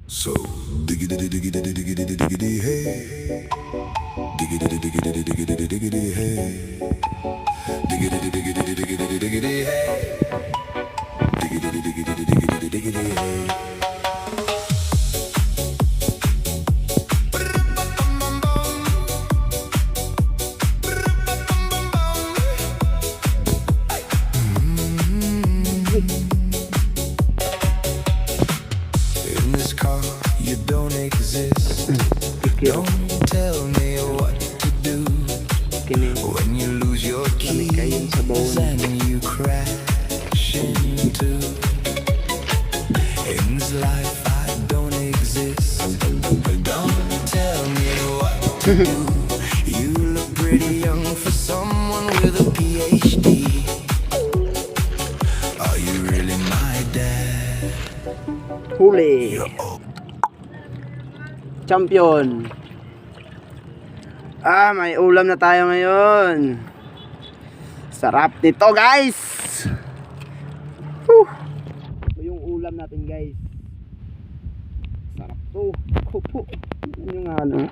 So diggity diggity diggity diggity hey, diggity diggity diggity diggity hey, diggity diggity diggity diggity hey, diggity diggity diggity diggity hey. In this car, you don't exist. Don't tell me what to do when you lose your keys and you crash into. In this life, I don't exist. Don't tell me what to do. You look pretty young for someone with a PhD. Are you really my dad? Huli. Champion. May ulam na tayo ngayon. Sarap nito, guys. Ito yung ulam natin, guys. Sarap to. Kupo. Tingnan yung ano.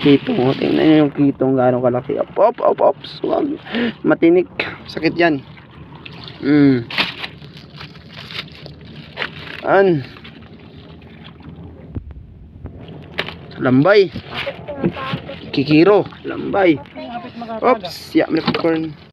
Kitong. Tingnan nyo yung kitong. Gano'ng kalaki. Ops. Wag. Matinik. Sakit yan. Lambay. Kikiro. Lambay. Oops. Ya, may popcorn.